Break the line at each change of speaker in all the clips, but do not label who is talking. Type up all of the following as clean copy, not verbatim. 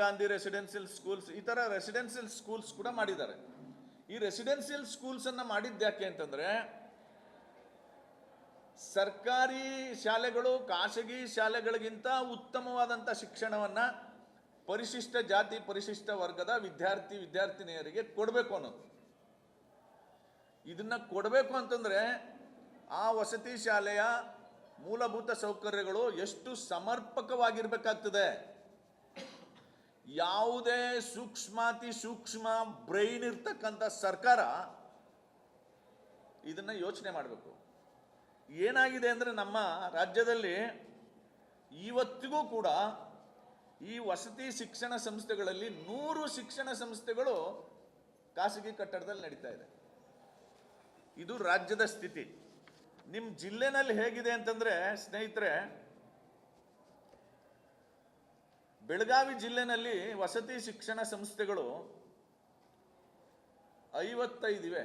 Gandhi residential schools, ಈ ಥರ residential schools ಕೂಡ ಮಾಡಿದ್ದಾರೆ. ಈ ರೆಸಿಡೆನ್ಷಿಯಲ್ ಸ್ಕೂಲ್ಸನ್ನು ಮಾಡಿದ್ಯಾಕೆ ಅಂತಂದರೆ, ಸರ್ಕಾರಿ ಶಾಲೆಗಳು ಖಾಸಗಿ ಶಾಲೆಗಳಿಗಿಂತ ಉತ್ತಮವಾದಂಥ ಶಿಕ್ಷಣವನ್ನು ಪರಿಶಿಷ್ಟ ಜಾತಿ ಪರಿಶಿಷ್ಟ ವರ್ಗದ ವಿದ್ಯಾರ್ಥಿನಿಯರಿಗೆ ಕೊಡಬೇಕು ಅನ್ನೋದು. ಇದನ್ನು ಕೊಡಬೇಕು ಅಂತಂದರೆ ಆ ವಸತಿ ಶಾಲೆಯ ಮೂಲಭೂತ ಸೌಕರ್ಯಗಳು ಎಷ್ಟು ಸಮರ್ಪಕವಾಗಿರಬೇಕಾಗ್ತದೆ. ಯಾವುದೇ ಸೂಕ್ಷ್ಮ ಬ್ರೈನ್ ಇರ್ತಕ್ಕಂಥ ಸರ್ಕಾರ ಇದನ್ನು ಯೋಚನೆ ಮಾಡಬೇಕು. ಏನಾಗಿದೆ ಅಂದರೆ, ನಮ್ಮ ರಾಜ್ಯದಲ್ಲಿ ಇವತ್ತಿಗೂ ಕೂಡ ಈ ವಸತಿ ಶಿಕ್ಷಣ ಸಂಸ್ಥೆಗಳಲ್ಲಿ 100 ಶಿಕ್ಷಣ ಸಂಸ್ಥೆಗಳು ಖಾಸಗಿ ಕಟ್ಟಡದಲ್ಲಿ ನಡೀತಾ ಇದೆ. ಇದು ರಾಜ್ಯದ ಸ್ಥಿತಿ. ನಿಮ್ಮ ಜಿಲ್ಲೆನಲ್ಲಿ ಹೇಗಿದೆ ಅಂತಂದರೆ ಸ್ನೇಹಿತರೆ, ಬೆಳಗಾವಿ ಜಿಲ್ಲೆನಲ್ಲಿ ವಸತಿ ಶಿಕ್ಷಣ ಸಂಸ್ಥೆಗಳು 55 ಇವೆ.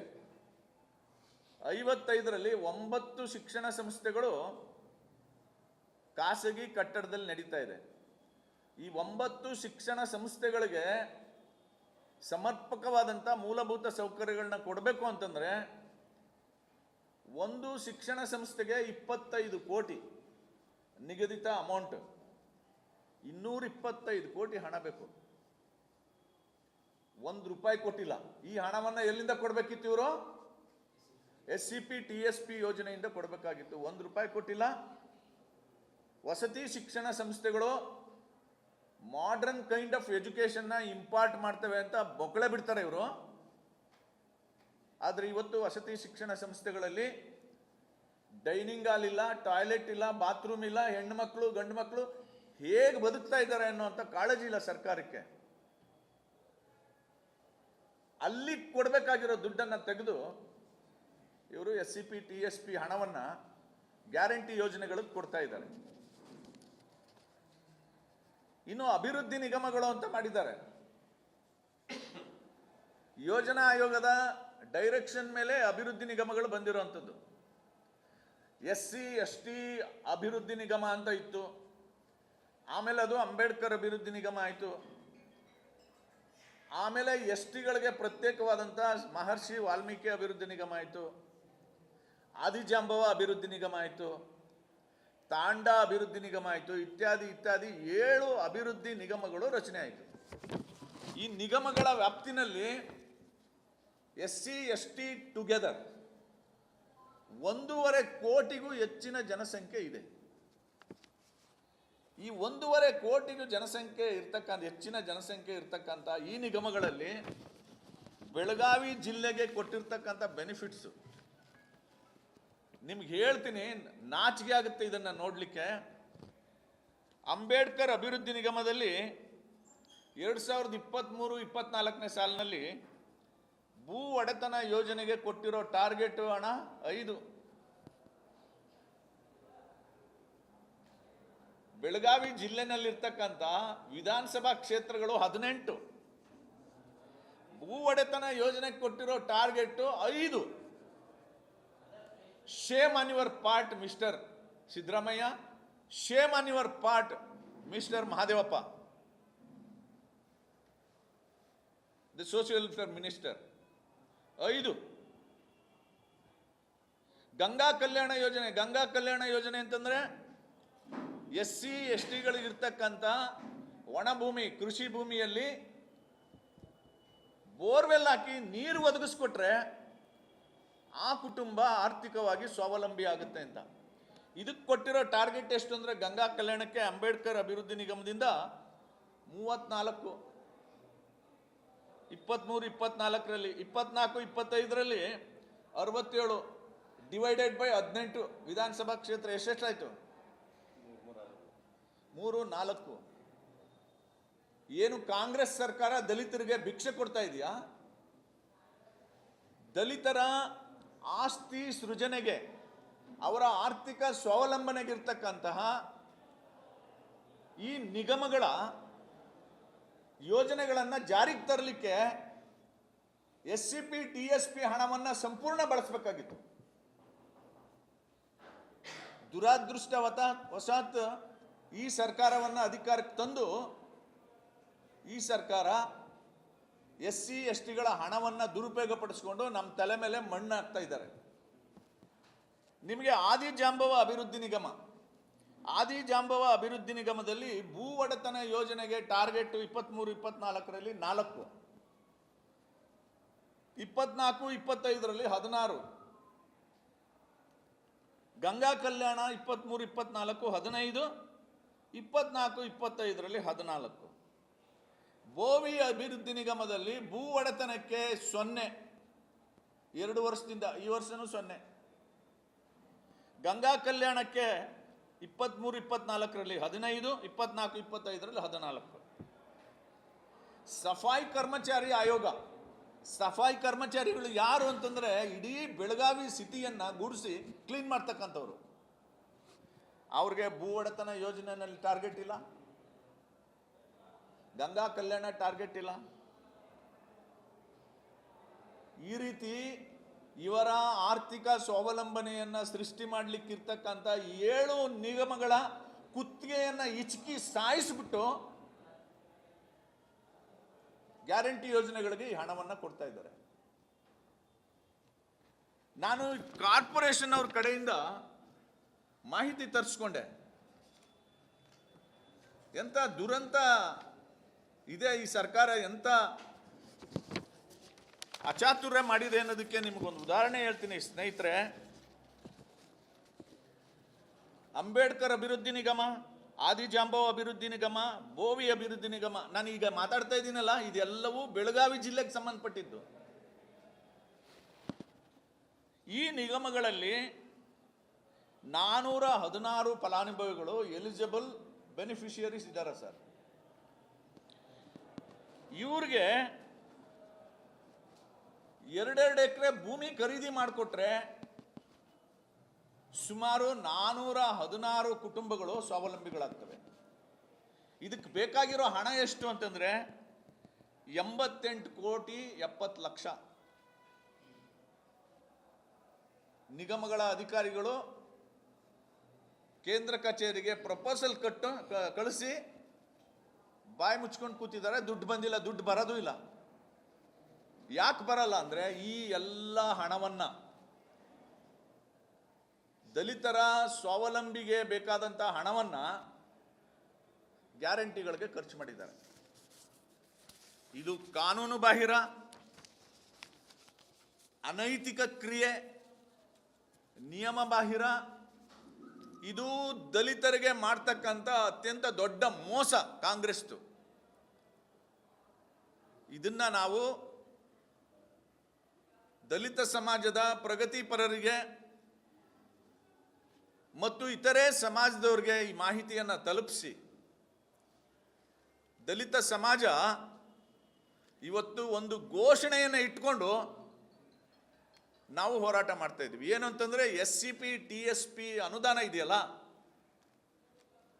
55ರಲ್ಲಿ 9 ಶಿಕ್ಷಣ ಸಂಸ್ಥೆಗಳು ಖಾಸಗಿ ಕಟ್ಟಡದಲ್ಲಿ ನಡೀತಾ ಇದೆ. ಈ 9 ಶಿಕ್ಷಣ ಸಂಸ್ಥೆಗಳಿಗೆ ಸಮರ್ಪಕವಾದಂಥ ಮೂಲಭೂತ ಸೌಕರ್ಯಗಳನ್ನ ಕೊಡಬೇಕು ಅಂತಂದರೆ, ಒಂದು ಶಿಕ್ಷಣ ಸಂಸ್ಥೆಗೆ 25 ಕೋಟಿ ನಿಗದಿತ ಅಮೌಂಟ್, 225 ಕೋಟಿ ಹಣ ಬೇಕು. 1 ರೂಪಾಯಿ ಕೊಟ್ಟಿಲ್ಲ. ಈ ಹಣವನ್ನು ಎಲ್ಲಿಂದ ಕೊಡಬೇಕಿತ್ತು? ಇವರು SCP TSP ಯೋಜನೆಯಿಂದ ಕೊಡಬೇಕಾಗಿತ್ತು. 1 ರೂಪಾಯಿ ಕೊಟ್ಟಿಲ್ಲ. ವಸತಿ ಶಿಕ್ಷಣ ಸಂಸ್ಥೆಗಳು ಮಾಡರ್ನ್ ಕೈಂಡ್ ಆಫ್ ಎಜುಕೇಶನ್ನ ಇಂಪಾರ್ಟ್ ಮಾಡ್ತವೆ ಅಂತ ಬೊಕ್ಕಳೆ ಬಿಡ್ತಾರೆ ಇವರು. ಆದರೆ ಇವತ್ತು ವಸತಿ ಶಿಕ್ಷಣ ಸಂಸ್ಥೆಗಳಲ್ಲಿ ಡೈನಿಂಗ್ ಹಾಲ್ ಇಲ್ಲ, ಟಾಯ್ಲೆಟ್ ಇಲ್ಲ, ಬಾತ್ರೂಮ್ ಇಲ್ಲ, ಹೆಣ್ಣು ಮಕ್ಕಳು ಗಂಡು ಮಕ್ಕಳು ಹೇಗೆ ಬದುಕ್ತಾ ಇದ್ದಾರೆ ಅನ್ನೋಂಥ ಕಾಳಜಿ ಇಲ್ಲ ಸರ್ಕಾರಕ್ಕೆ. ಅಲ್ಲಿ ಕೊಡಬೇಕಾಗಿರೋ ದುಡ್ಡನ್ನು ತೆಗೆದು ಇವರು SCP TSP ಹಣವನ್ನು ಗ್ಯಾರಂಟಿ ಯೋಜನೆಗಳಿಗೆ ಕೊಡ್ತಾ ಇದ್ದಾರೆ. ಇನ್ನು ಅಭಿವೃದ್ಧಿ ನಿಗಮಗಳು ಅಂತ ಮಾಡಿದ್ದಾರೆ. ಯೋಜನಾ ಆಯೋಗದ ಡೈರೆಕ್ಷನ್ ಮೇಲೆ ಅಭಿವೃದ್ಧಿ ನಿಗಮಗಳು ಬಂದಿರುವಂಥದ್ದು. SC ST ಅಭಿವೃದ್ಧಿ ನಿಗಮ ಅಂತ ಇತ್ತು. ಆಮೇಲೆ ಅದು ಅಂಬೇಡ್ಕರ್ ಅಭಿವೃದ್ಧಿ ನಿಗಮ ಆಯಿತು. ಆಮೇಲೆ STಗಳಿಗೆ ಪ್ರತ್ಯೇಕವಾದಂಥ ಮಹರ್ಷಿ ವಾಲ್ಮೀಕಿ ಅಭಿವೃದ್ಧಿ ನಿಗಮ ಆಯಿತು. ಆದಿಜಾಂಬವ ಅಭಿವೃದ್ಧಿ ನಿಗಮ ಆಯಿತು. ತಾಂಡ ಅಭಿವೃದ್ಧಿ ನಿಗಮ ಆಯಿತು. ಇತ್ಯಾದಿ 7 ಅಭಿವೃದ್ಧಿ ನಿಗಮಗಳು ರಚನೆ ಆಯಿತು. ಈ ನಿಗಮಗಳ ವ್ಯಾಪ್ತಿನಲ್ಲಿ SC ST ಟುಗೆದರ್ 1.5 ಕೋಟಿಗೂ ಹೆಚ್ಚಿನ ಜನಸಂಖ್ಯೆ ಇದೆ. ಈ 1.5 ಕೋಟಿಗೂ ಹೆಚ್ಚಿನ ಜನಸಂಖ್ಯೆ ಇರ್ತಕ್ಕಂಥ ಈ ನಿಗಮಗಳಲ್ಲಿ ಬೆಳಗಾವಿ ಜಿಲ್ಲೆಗೆ ಕೊಟ್ಟಿರ್ತಕ್ಕಂಥ ಬೆನಿಫಿಟ್ಸು ನಿಮ್ಗೆ ಹೇಳ್ತೀನಿ, ನಾಚಿಕೆ ಆಗುತ್ತೆ ಇದನ್ನು ನೋಡಲಿಕ್ಕೆ. ಅಂಬೇಡ್ಕರ್ ಅಭಿವೃದ್ಧಿ ನಿಗಮದಲ್ಲಿ 2023-24ನೇ ಸಾಲಿನಲ್ಲಿ ಭೂ ಒಡೆತನ ಯೋಜನೆಗೆ ಕೊಟ್ಟಿರೋ ಟಾರ್ಗೆಟ್ ಹಣ 5. ಬೆಳಗಾವಿ ಜಿಲ್ಲೆನಲ್ಲಿರ್ತಕ್ಕಂಥ ವಿಧಾನಸಭಾ ಕ್ಷೇತ್ರಗಳು 18. ಭೂ ಒಡೆತನ ಯೋಜನೆಗೆ ಕೊಟ್ಟಿರೋ target 5. Shame on your part mister Siddaramaiah, shame on your part mister Mahadevappa, the social welfare minister. 5. Ganga Kalyana ಯೋಜನೆ ಅಂತಂದ್ರೆ SC STಗಳಿಗಿರ್ತಕ್ಕಂಥ ಒಣಭೂಮಿ ಕೃಷಿ ಭೂಮಿಯಲ್ಲಿ ಬೋರ್ವೆಲ್ ಹಾಕಿ ನೀರು ಒದಗಿಸ್ಕೊಟ್ರೆ ಆ ಕುಟುಂಬ ಆರ್ಥಿಕವಾಗಿ ಸ್ವಾವಲಂಬಿ ಆಗುತ್ತೆ ಅಂತ. ಇದಕ್ಕೆ ಕೊಟ್ಟಿರೋ ಟಾರ್ಗೆಟ್ ಎಷ್ಟು ಅಂದರೆ, ಗಂಗಾ ಕಲ್ಯಾಣಕ್ಕೆ ಅಂಬೇಡ್ಕರ್ ಅಭಿವೃದ್ಧಿ ನಿಗಮದಿಂದ 34, 23-24ರಲ್ಲಿ 24-25ರಲ್ಲಿ 67 ಡಿವೈಡೆಡ್ ಬೈ 18 ವಿಧಾನಸಭಾ ಕ್ಷೇತ್ರ ಎಷ್ಟೆಷ್ಟಾಯಿತು? 3-4. ಏನು ಕಾಂಗ್ರೆಸ್ ಸರ್ಕಾರ ದಲಿತರಿಗೆ ಭಿಕ್ಷೆ ಕೊಡ್ತಾ ಇದೆಯಾ? ದಲಿತರ ಆಸ್ತಿ ಸೃಜನೆಗೆ, ಅವರ ಆರ್ಥಿಕ ಸ್ವಾವಲಂಬನೆಗಿರ್ತಕ್ಕಂತಹ ಈ ನಿಗಮಗಳ ಯೋಜನೆಗಳನ್ನು ಜಾರಿಗೆ ತರಲಿಕ್ಕೆ SCP TSP ಹಣವನ್ನು ಸಂಪೂರ್ಣ ಬಳಸಬೇಕಾಗಿತ್ತು. ದುರಾದೃಷ್ಟವಶಾತ್ ಈ ಸರ್ಕಾರವನ್ನು ಅಧಿಕಾರಕ್ಕೆ ತಂದು ಈ ಸರ್ಕಾರ SC STಗಳ ಹಣವನ್ನು ದುರುಪಯೋಗಪಡಿಸ್ಕೊಂಡು ನಮ್ಮ ತಲೆ ಮೇಲೆ ಮಣ್ಣು ಹಾಕ್ತಾ ಇದ್ದಾರೆ. ನಿಮಗೆ ಆದಿಜಾಂಬವ ಅಭಿವೃದ್ಧಿ ನಿಗಮ, ಆದಿಜಾಂಬವ ಅಭಿವೃದ್ಧಿ ನಿಗಮದಲ್ಲಿ ಭೂ ಒಡೆತನ ಯೋಜನೆಗೆ ಟಾರ್ಗೆಟ್ 23-24ರಲ್ಲಿ 4, 24-25ರಲ್ಲಿ 16, ಗಂಗಾ ಕಲ್ಯಾಣ 23-24 15, 24-25ರಲ್ಲಿ 14. ಬೋವಿ ಅಭಿವೃದ್ಧಿ ನಿಗಮದಲ್ಲಿ ಭೂ ಒಡೆತನಕ್ಕೆ 0, 2 ವರ್ಷದಿಂದ, ಈ ವರ್ಷನೂ 0. ಗಂಗಾ ಕಲ್ಯಾಣಕ್ಕೆ 23-24ರಲ್ಲಿ 15, 24-25ರಲ್ಲಿ 14. ಸಫಾಯಿ ಕರ್ಮಚಾರಿ ಆಯೋಗ, ಸಫಾಯಿ ಕರ್ಮಚಾರಿಗಳು ಯಾರು ಅಂತಂದರೆ ಇಡೀ ಬೆಳಗಾವಿ ಸಿಟಿಯನ್ನು ಗುಡಿಸಿ ಕ್ಲೀನ್ ಮಾಡ್ತಕ್ಕಂಥವ್ರು. ಅವ್ರಿಗೆ ಭೂ ಒಡೆತನ ಯೋಜನೆಯಲ್ಲಿ ಟಾರ್ಗೆಟ್ ಇಲ್ಲ, ಗಂಗಾ ಕಲ್ಯಾಣ ಟಾರ್ಗೆಟ್ ಇಲ್ಲ. ಈ ರೀತಿ ಇವರ ಆರ್ಥಿಕ ಸ್ವಾವಲಂಬನೆಯನ್ನು ಸೃಷ್ಟಿ ಮಾಡಲಿಕ್ಕಿರ್ತಕ್ಕಂಥ 7 ನಿಗಮಗಳ ಕುತ್ತಿಗೆಯನ್ನು ಇಚಕಿ ಸಾಯಿಸಿಬಿಟ್ಟು ಗ್ಯಾರಂಟಿ ಯೋಜನೆಗಳಿಗೆ ಈ ಹಣವನ್ನು ಕೊಡ್ತಾ ಇದ್ದಾರೆ. ನಾನು ಕಾರ್ಪೊರೇಷನ್ ಅವ್ರ ಕಡೆಯಿಂದ ಮಾಹಿತಿ ತರಿಸ್ಕೊಂಡೆ. ಎಂಥ ದುರಂತ ಇದೆ ಈ ಸರ್ಕಾರ, ಎಂಥ ಅಚಾತುರ್ಯ ಮಾಡಿದೆ ಅನ್ನೋದಕ್ಕೆ ನಿಮಗೊಂದು ಉದಾಹರಣೆ ಹೇಳ್ತೀನಿ ಸ್ನೇಹಿತರೆ. ಅಂಬೇಡ್ಕರ್ ಅಭಿವೃದ್ಧಿ ನಿಗಮ, ಆದಿಜಾಂಬವ ಅಭಿವೃದ್ಧಿ ನಿಗಮ, ಬೋವಿ ಅಭಿವೃದ್ಧಿ ನಿಗಮ, ನಾನು ಈಗ ಮಾತಾಡ್ತಾ ಇದ್ದೀನಲ್ಲ, ಇದೆಲ್ಲವೂ ಬೆಳಗಾವಿ ಜಿಲ್ಲೆಗೆ ಸಂಬಂಧಪಟ್ಟಿದ್ದು. ಈ ನಿಗಮಗಳಲ್ಲಿ 416 ಫಲಾನುಭವಿಗಳು ಎಲಿಜಿಬಲ್ ಬೆನಿಫಿಷಿಯರೀಸ್ ಇದ್ದಾರೆ ಸರ್. ಇವ್ರಿಗೆ 2 ಎಕರೆ ಭೂಮಿ ಖರೀದಿ ಮಾಡಿಕೊಟ್ರೆ ಸುಮಾರು 416 ಕುಟುಂಬಗಳು ಸ್ವಾವಲಂಬಿಗಳಾಗ್ತವೆ. ಇದಕ್ಕೆ ಬೇಕಾಗಿರೋ ಹಣ ಎಷ್ಟು ಅಂತಂದ್ರೆ 88,70,00,000. ನಿಗಮಗಳ ಅಧಿಕಾರಿಗಳು ಕೇಂದ್ರ ಕಚೇರಿಗೆ ಪ್ರಪೋಸಲ್ ಕಳಿಸಿ ಬಾಯಿ ಮುಚ್ಕೊಂಡು ಕೂತಿದ್ದಾರೆ. ದುಡ್ಡು ಬಂದಿಲ್ಲ, ದುಡ್ಡು ಬರೋದು ಇಲ್ಲ. ಯಾಕೆ ಬರಲ್ಲ ಅಂದರೆ ಈ ಎಲ್ಲ ಹಣವನ್ನು ದಲಿತರ ಸ್ವಾವಲಂಬಿಗೆ ಬೇಕಾದಂಥ ಹಣವನ್ನು ಗ್ಯಾರಂಟಿಗಳಿಗೆ ಖರ್ಚು ಮಾಡಿದ್ದಾರೆ. ಇದು ಕಾನೂನು ಬಾಹಿರ, ಅನೈತಿಕ ಕ್ರಿಯೆ, ನಿಯಮ ಬಾಹಿರ. ಇದು ದಲಿತರಿಗೆ ಮಾಡ್ತಕ್ಕಂಥ ಅತ್ಯಂತ ದೊಡ್ಡ ಮೋಸ ಕಾಂಗ್ರೆಸ್ದು. ಇದನ್ನ ನಾವು ದಲಿತ ಸಮಾಜದ ಪ್ರಗತಿಪರರಿಗೆ ಮತ್ತು ಇತರೆ ಸಮಾಜದವರಿಗೆ ಈ ಮಾಹಿತಿಯನ್ನು ತಲುಪಿಸಿ ದಲಿತ ಸಮಾಜ ಇವತ್ತು ಒಂದು ಘೋಷಣೆಯನ್ನು ಇಟ್ಕೊಂಡು ನಾವು ಹೋರಾಟ ಮಾಡ್ತಾ ಇದ್ವಿ. ಏನು ಅಂತಂದರೆ SCP TSP ಅನುದಾನ ಇದೆಯಲ್ಲ,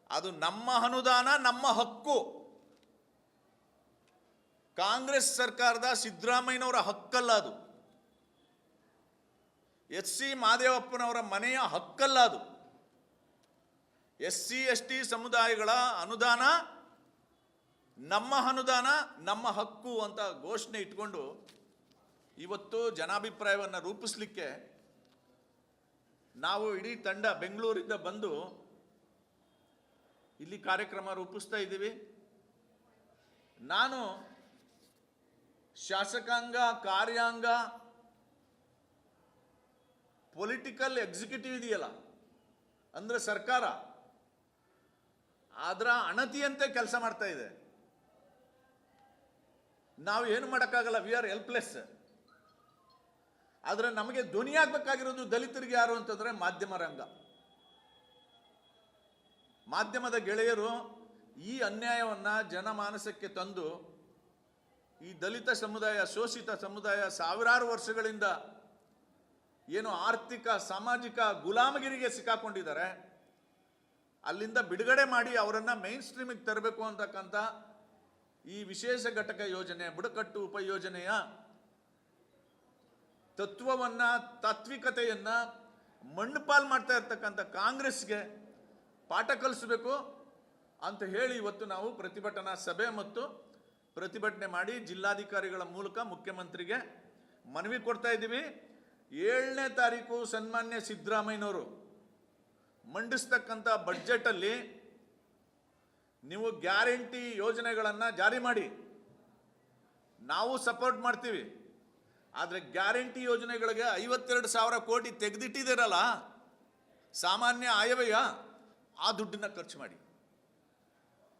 ಅದು ನಮ್ಮ ಅನುದಾನ, ನಮ್ಮ ಹಕ್ಕು. ಕಾಂಗ್ರೆಸ್ ಸರ್ಕಾರದ ಸಿದ್ದರಾಮಯ್ಯನವರ ಹಕ್ಕಲ್ಲ ಅದು. SC ಮಹದೇವಪ್ಪನವರ ಮನೆಯ ಹಕ್ಕಲ್ಲ ಅದು. SC ST ಸಮುದಾಯಗಳ ಅನುದಾನ ನಮ್ಮ ಅನುದಾನ, ನಮ್ಮ ಹಕ್ಕು ಅಂತ ಘೋಷಣೆ ಇಟ್ಕೊಂಡು ಇವತ್ತು ಜನಾಭಿಪ್ರಾಯವನ್ನು ರೂಪಿಸಲಿಕ್ಕೆ ನಾವು ಇಡೀ ತಂಡ ಬೆಂಗಳೂರಿಂದ ಬಂದು ಇಲ್ಲಿ ಕಾರ್ಯಕ್ರಮ ರೂಪಿಸ್ತಾ ಇದ್ದೀವಿ. ನಾನು ಶಾಸಕಾಂಗ, ಕಾರ್ಯಾಂಗ, ಪೊಲಿಟಿಕಲ್ ಎಕ್ಸಿಕ್ಯೂಟಿವ್ ಇದೆಯಲ್ಲ ಅಂದರೆ ಸರ್ಕಾರ, ಅದರ ಅಣತಿಯಂತೆ ಕೆಲಸ ಮಾಡ್ತಾ ಇದೆ. ನಾವು ಏನು ಮಾಡೋಕ್ಕಾಗಲ್ಲ, ವಿ ಆರ್ ಹೆಲ್ಪ್ಲೆಸ್. ಆದರೆ ನಮಗೆ ಧ್ವನಿಯಾಗಬೇಕಾಗಿರೋದು ದಲಿತರಿಗೆ ಯಾರು ಅಂತಂದರೆ ಮಾಧ್ಯಮ ರಂಗ. ಮಾಧ್ಯಮದ ಗೆಳೆಯರು ಈ ಅನ್ಯಾಯವನ್ನು ಜನಮಾನಸಕ್ಕೆ ತಂದು ಈ ದಲಿತ ಸಮುದಾಯ, ಶೋಷಿತ ಸಮುದಾಯ ಸಾವಿರಾರು ವರ್ಷಗಳಿಂದ ಏನು ಆರ್ಥಿಕ ಸಾಮಾಜಿಕ ಗುಲಾಮಗಿರಿಗೆ ಸಿಕ್ಕಾಕೊಂಡಿದ್ದಾರೆ, ಅಲ್ಲಿಂದ ಬಿಡುಗಡೆ ಮಾಡಿ ಅವರನ್ನು ಮೈನ್ ಸ್ಟ್ರೀಮಿಗೆ ತರಬೇಕು ಅಂತಕ್ಕಂಥ ಈ ವಿಶೇಷ ಘಟಕ ಯೋಜನೆ, ಬುಡಕಟ್ಟು ಉಪಯೋಜನೆಯ ತತ್ವವನ್ನು, ತಾತ್ವಿಕತೆಯನ್ನು ಮಣ್ಣುಪಾಲು ಮಾಡ್ತಾ ಇರ್ತಕ್ಕಂಥ ಕಾಂಗ್ರೆಸ್ಗೆ ಪಾಠ ಕಲಿಸಬೇಕು ಅಂತ ಹೇಳಿ ಇವತ್ತು ನಾವು ಪ್ರತಿಭಟನಾ ಸಭೆ ಮತ್ತು ಪ್ರತಿಭಟನೆ ಮಾಡಿ ಜಿಲ್ಲಾಧಿಕಾರಿಗಳ ಮೂಲಕ ಮುಖ್ಯಮಂತ್ರಿಗೆ ಮನವಿ ಕೊಡ್ತಾ ಇದ್ದೀವಿ. 7ನೇ ತಾರೀಕು ಸನ್ಮಾನ್ಯ ಸಿದ್ದರಾಮಯ್ಯನವರು ಮಂಡಿಸ್ತಕ್ಕಂಥ ಬಡ್ಜೆಟಲ್ಲಿ ನೀವು ಗ್ಯಾರಂಟಿ ಯೋಜನೆಗಳನ್ನು ಜಾರಿ ಮಾಡಿ, ನಾವು ಸಪೋರ್ಟ್ ಮಾಡ್ತೀವಿ. ಆದರೆ ಗ್ಯಾರಂಟಿ ಯೋಜನೆಗಳಿಗೆ 52,000 ಕೋಟಿ ತೆಗೆದಿಟ್ಟಿದ್ದೀರಲ್ಲ, ಸಾಮಾನ್ಯ ಆಯವ್ಯಯ, ಆ ದುಡ್ಡನ್ನು ಖರ್ಚು ಮಾಡಿ.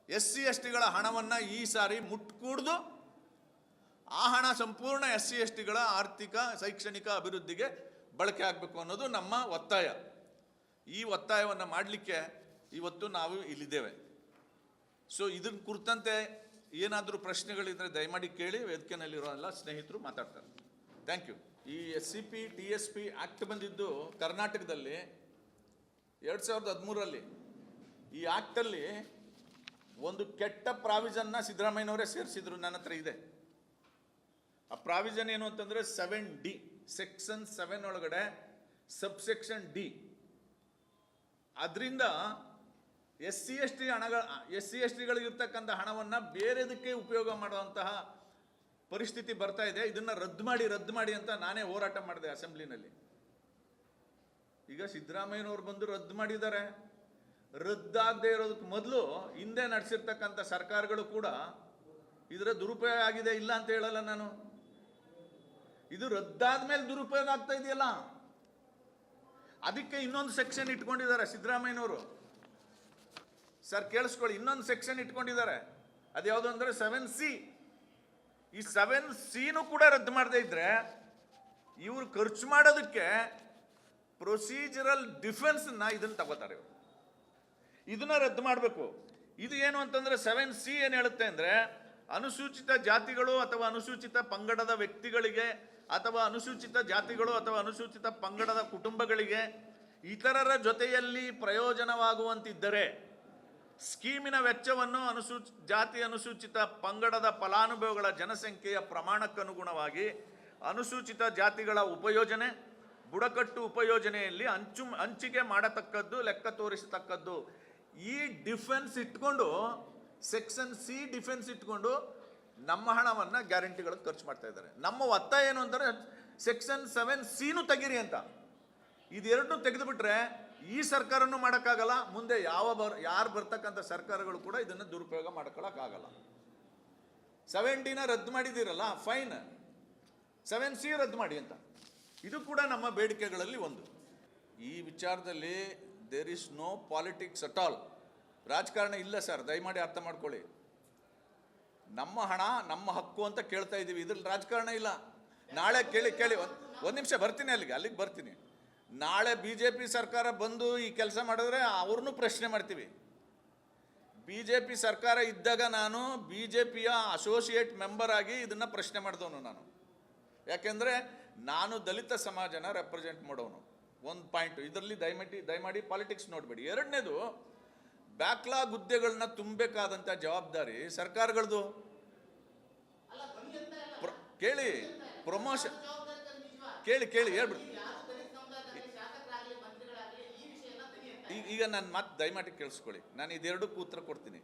SC STಗಳ ಹಣವನ್ನು ಈ ಸಾರಿ ಮುಟ್ಕೂಡ್ದು ಆ ಹಣ ಸಂಪೂರ್ಣ SC STಗಳ ಆರ್ಥಿಕ ಶೈಕ್ಷಣಿಕ ಅಭಿವೃದ್ಧಿಗೆ ಬಳಕೆ ಆಗಬೇಕು ಅನ್ನೋದು ನಮ್ಮ ಒತ್ತಾಯ. ಈ ಒತ್ತಾಯವನ್ನು ಮಾಡಲಿಕ್ಕೆ ಇವತ್ತು ನಾವು ಇಲ್ಲಿದ್ದೇವೆ. ಸೊ ಇದನ್ನ ಕುರಿತಂತೆ ಏನಾದರೂ ಪ್ರಶ್ನೆಗಳಿದ್ರೆ ದಯಮಾಡಿ ಕೇಳಿ. ವೇದಿಕೆಯಲ್ಲಿರೋ ಎಲ್ಲ ಸ್ನೇಹಿತರು ಮಾತಾಡ್ತಾರೆ. Thank you. ಈ SCP TSP ಆ್ಯಕ್ಟ್ ಬಂದಿದ್ದು ಕರ್ನಾಟಕದಲ್ಲಿ 2013ರಲ್ಲಿ. ಈ ಆ್ಯಕ್ಟಲ್ಲಿ ಒಂದು ಕೆಟ್ಟ ಪ್ರಾವಿಷನ್ನ ಸಿದ್ದರಾಮಯ್ಯನವರೇ ಸೇರಿಸಿದ್ರು, ನನ್ನ ಹತ್ರ ಇದೆ. ಆ ಪ್ರಾವಿಷನ್ ಏನು ಅಂತಂದರೆ 7D, ಸೆಕ್ಷನ್ 7 ಒಳಗಡೆ ಸಬ್ಸೆಕ್ಷನ್ D. ಅದರಿಂದ SC STಗಳಿಗಿರ್ತಕ್ಕಂಥ ಹಣವನ್ನು ಬೇರೆದಕ್ಕೆ ಉಪಯೋಗ ಮಾಡುವಂತಹ ಪರಿಸ್ಥಿತಿ ಬರ್ತಾ ಇದೆ. ಇದನ್ನು ರದ್ದು ಮಾಡಿ ಅಂತ ನಾನೇ ಹೋರಾಟ ಮಾಡಿದೆ ಅಸೆಂಬ್ಲಿನಲ್ಲಿ. ಈಗ ಸಿದ್ದರಾಮಯ್ಯನವರು ಬಂದು ರದ್ದು ಮಾಡಿದ್ದಾರೆ. ರದ್ದಾಗದೆ ಇರೋದಕ್ಕೆ ಮೊದಲು ಹಿಂದೆ ನಡೆಸಿರ್ತಕ್ಕಂಥ ಸರ್ಕಾರಗಳು ಕೂಡ ಇದರ ದುರುಪಯೋಗ ಆಗಿದೆ ಇಲ್ಲ ಅಂತ ಹೇಳಲ್ಲ ನಾನು. ಇದು ರದ್ದಾದ ಮೇಲೆ ದುರುಪಯೋಗ ಆಗ್ತಾ ಇದೆಯಲ್ಲ, ಅದಕ್ಕೆ ಇನ್ನೊಂದು ಸೆಕ್ಷನ್ ಇಟ್ಕೊಂಡಿದ್ದಾರೆ ಸಿದ್ದರಾಮಯ್ಯನವರು. ಸರ್ ಕೇಳಿಸ್ಕೊಳ್ಳಿ, ಇನ್ನೊಂದು ಸೆಕ್ಷನ್ ಇಟ್ಕೊಂಡಿದ್ದಾರೆ. ಅದು ಯಾವುದು ಅಂದರೆ 7C. ಈ 7Cನೂ ಕೂಡ ರದ್ದು ಮಾಡದೇ ಇದ್ರೆ ಇವರು ಖರ್ಚು ಮಾಡೋದಕ್ಕೆ ಪ್ರೊಸೀಜರಲ್ ಡಿಫೆನ್ಸ್ನ ಇದನ್ನು ತಗೋತಾರೆ ಇವರು. ಇದನ್ನ ರದ್ದು ಮಾಡಬೇಕು. ಇದು ಏನು ಅಂತಂದ್ರೆ 7C ಏನು ಹೇಳುತ್ತೆ ಅಂದರೆ, ಅನುಸೂಚಿತ ಜಾತಿಗಳು ಅಥವಾ ಅನುಸೂಚಿತ ಪಂಗಡದ ವ್ಯಕ್ತಿಗಳಿಗೆ ಅಥವಾ ಅನುಸೂಚಿತ ಜಾತಿಗಳು ಅಥವಾ ಅನುಸೂಚಿತ ಪಂಗಡದ ಕುಟುಂಬಗಳಿಗೆ ಇತರರ ಜೊತೆಯಲ್ಲಿ ಪ್ರಯೋಜನವಾಗುವಂತಿದ್ದರೆ ಸ್ಕೀಮಿನ ವೆಚ್ಚವನ್ನು ಜಾತಿ ಅನುಸೂಚಿತ ಪಂಗಡದ ಫಲಾನುಭವಿಗಳ ಜನಸಂಖ್ಯೆಯ ಪ್ರಮಾಣಕ್ಕನುಗುಣವಾಗಿ ಅನುಸೂಚಿತ ಜಾತಿಗಳ ಉಪಯೋಜನೆ, ಬುಡಕಟ್ಟು ಉಪಯೋಜನೆಯಲ್ಲಿ ಹಂಚಿಕೆ ಮಾಡತಕ್ಕದ್ದು, ಲೆಕ್ಕ ತೋರಿಸತಕ್ಕದ್ದು. ಈ ಡಿಫೆನ್ಸ್ ಇಟ್ಕೊಂಡು, ಸೆಕ್ಷನ್ C ಡಿಫೆನ್ಸ್ ಇಟ್ಕೊಂಡು ನಮ್ಮ ಹಣವನ್ನು ಗ್ಯಾರಂಟಿಗಳಿಗೆ ಖರ್ಚು ಮಾಡ್ತಾ ಇದ್ದಾರೆ. ನಮ್ಮ ಒತ್ತಾಯ ಏನು ಅಂದರೆ ಸೆಕ್ಷನ್ 7Cನೂ ತೆಗೀರಿ ಅಂತ. ಇದೆರಡನ್ನೂ ತೆಗೆದುಬಿಟ್ರೆ ಈ ಸರ್ಕಾರನೂ ಮಾಡೋಕ್ಕಾಗಲ್ಲ, ಮುಂದೆ ಯಾರು ಬರ್ತಕ್ಕಂಥ ಸರ್ಕಾರಗಳು ಕೂಡ ಇದನ್ನು ದುರುಪಯೋಗ ಮಾಡ್ಕೊಳ್ಳೋಕ್ಕಾಗಲ್ಲ. 7Dನ ರದ್ದು ಮಾಡಿದ್ದೀರಲ್ಲ, ಫೈನ್. 7C ರದ್ದು ಮಾಡಿ ಅಂತ. ಇದು ಕೂಡ ನಮ್ಮ ಬೇಡಿಕೆಗಳಲ್ಲಿ ಒಂದು. ಈ ವಿಚಾರದಲ್ಲಿ there is no politics at all. ರಾಜಕಾರಣ ಇಲ್ಲ ಸರ್, ದಯಮಾಡಿ ಅರ್ಥ ಮಾಡ್ಕೊಳ್ಳಿ. ನಮ್ಮ ಹಣ ನಮ್ಮ ಹಕ್ಕು ಅಂತ ಕೇಳ್ತಾ ಇದ್ದೀವಿ, ಇದ್ರಲ್ಲಿ ರಾಜಕಾರಣ ಇಲ್ಲ. ನಾಳೆ ಕೇಳಿ ಒಂದು ನಿಮಿಷ ಬರ್ತೀನಿ, ಅಲ್ಲಿಗೆ ಬರ್ತೀನಿ. ನಾಳೆ BJP ಸರ್ಕಾರ ಬಂದು ಈ ಕೆಲಸ ಮಾಡಿದ್ರೆ ಅವ್ರನ್ನೂ ಪ್ರಶ್ನೆ ಮಾಡ್ತೀವಿ. BJP ಸರ್ಕಾರ ಇದ್ದಾಗ ನಾನು BJPಯ ಅಸೋಸಿಯೇಟ್ ಮೆಂಬರ್ ಆಗಿ ಇದನ್ನು ಪ್ರಶ್ನೆ ಮಾಡಿದವನು ನಾನು. ಯಾಕೆಂದರೆ ನಾನು ದಲಿತ ಸಮಾಜನ ರೆಪ್ರೆಸೆಂಟ್ ಮಾಡೋನು. ಒಂದು ಪಾಯಿಂಟು ಇದರಲ್ಲಿ ದಯಮಾಡಿ ಪಾಲಿಟಿಕ್ಸ್ ನೋಡಬೇಡಿ. ಎರಡನೇದು, ಬ್ಯಾಕ್ಲಾಗ್ ಹುದ್ದೆಗಳನ್ನ ತುಂಬಬೇಕಾದಂಥ ಜವಾಬ್ದಾರಿ ಸರ್ಕಾರಗಳದು. ಕೇಳಿ, ಪ್ರಮೋಷನ್ ಕೇಳಿ ಹೇಳ್ಬಿಡಿ. ಈಗ ನನ್ನ ಮಾತು ದಯಮಾಡಿ ಕೇಳಿಸ್ಕೊಳ್ಳಿ, ನಾನು ಇದೆರಡಕ್ಕೂ ಉತ್ತರ ಕೊಡ್ತೀನಿ.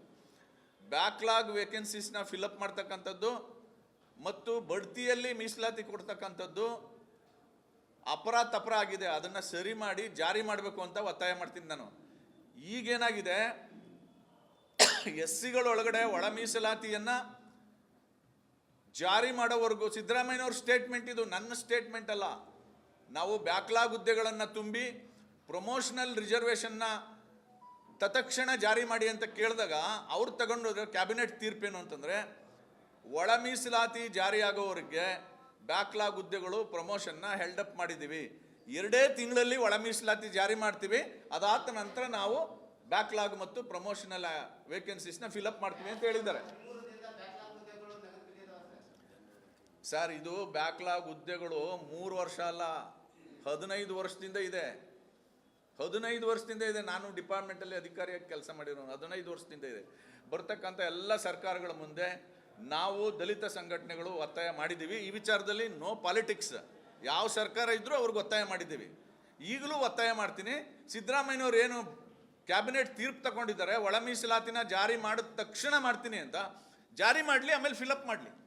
ಬ್ಯಾಕ್ಲಾಗ್ ವೇಕೆನ್ಸೀಸ್ನ ಫಿಲಪ್ ಮಾಡ್ತಕ್ಕಂಥದ್ದು ಮತ್ತು ಬಡ್ತಿಯಲ್ಲಿ ಮೀಸಲಾತಿ ಕೊಡ್ತಕ್ಕಂಥದ್ದು ತಪರ ಆಗಿದೆ. ಅದನ್ನು ಸರಿ ಮಾಡಿ ಜಾರಿ ಮಾಡಬೇಕು ಅಂತ ಒತ್ತಾಯ ಮಾಡ್ತೀನಿ ನಾನು. ಈಗೇನಾಗಿದೆ, SCಗಳೊಳಗಡೆ ಒಳ ಮೀಸಲಾತಿಯನ್ನು ಜಾರಿ ಮಾಡೋವರೆಗೂ, ಸಿದ್ದರಾಮಯ್ಯನವ್ರ ಸ್ಟೇಟ್ಮೆಂಟ್ ಇದು, ನನ್ನ ಸ್ಟೇಟ್ಮೆಂಟ್ ಅಲ್ಲ. ನಾವು ಬ್ಯಾಕ್ಲಾಗ್ ಹುದ್ದೆಗಳನ್ನು ತುಂಬಿ ಪ್ರಮೋಷನಲ್ ರಿಸರ್ವೇಷನ್ನ ತತ್ಕ್ಷಣ ಜಾರಿ ಮಾಡಿ ಅಂತ ಕೇಳಿದಾಗ ಅವ್ರು ತಗೊಂಡೋದ್ರೆ ಕ್ಯಾಬಿನೆಟ್ ತೀರ್ಪೇನು ಅಂತಂದರೆ, ಒಳ ಮೀಸಲಾತಿ ಜಾರಿಯಾಗೋವರೆಗೆ ಬ್ಯಾಕ್ಲಾಗ್ ಹುದ್ದೆಗಳು ಪ್ರಮೋಷನ್ನ ಹೆಲ್ಡಪ್ ಮಾಡಿದ್ದೀವಿ. 2 ತಿಂಗಳಲ್ಲಿ ಒಳ ಮೀಸಲಾತಿ ಜಾರಿ ಮಾಡ್ತೀವಿ. ಅದಾದ ನಂತರ ನಾವು ಬ್ಯಾಕ್ಲಾಗ್ ಮತ್ತು ಪ್ರಮೋಷನಲ್ ವೇಕೆನ್ಸೀಸ್ನ ಫಿಲಪ್ ಮಾಡ್ತೀವಿ ಅಂತ ಹೇಳಿದ್ದಾರೆ. ಸರ್, ಇದು ಬ್ಯಾಕ್ಲಾಗ್ ಹುದ್ದೆಗಳು 3 ವರ್ಷ ಅಲ್ಲ, 15 ವರ್ಷದಿಂದ ಇದೆ. 15 ವರ್ಷದಿಂದ ಇದೆ. ನಾನು ಡಿಪಾರ್ಟ್ಮೆಂಟಲ್ಲಿ ಅಧಿಕಾರಿಯಾಗಿ ಕೆಲಸ ಮಾಡಿರೋ 15 ವರ್ಷದಿಂದ ಇದೆ. ಬರ್ತಕ್ಕಂಥ ಎಲ್ಲ ಸರ್ಕಾರಗಳ ಮುಂದೆ ನಾವು ದಲಿತ ಸಂಘಟನೆಗಳು ಒತ್ತಾಯ ಮಾಡಿದ್ದೀವಿ. ಈ ವಿಚಾರದಲ್ಲಿ ನೋ ಪಾಲಿಟಿಕ್ಸ್. ಯಾವ ಸರ್ಕಾರ ಇದ್ರೂ ಅವ್ರಿಗೆ ಒತ್ತಾಯ ಮಾಡಿದ್ದೀವಿ. ಈಗಲೂ ಒತ್ತಾಯ ಮಾಡ್ತೀನಿ. ಸಿದ್ದರಾಮಯ್ಯನವ್ರು ಏನು ಕ್ಯಾಬಿನೆಟ್ ತೀರ್ಪು ತಗೊಂಡಿದ್ದಾರೆ, ಒಳ ಮೀಸಲಾತಿನ ಜಾರಿ ಮಾಡಿದ ತಕ್ಷಣ ಮಾಡ್ತೀನಿ ಅಂತ, ಜಾರಿ ಮಾಡಲಿ, ಆಮೇಲೆ ಫಿಲಪ್ ಮಾಡಲಿ.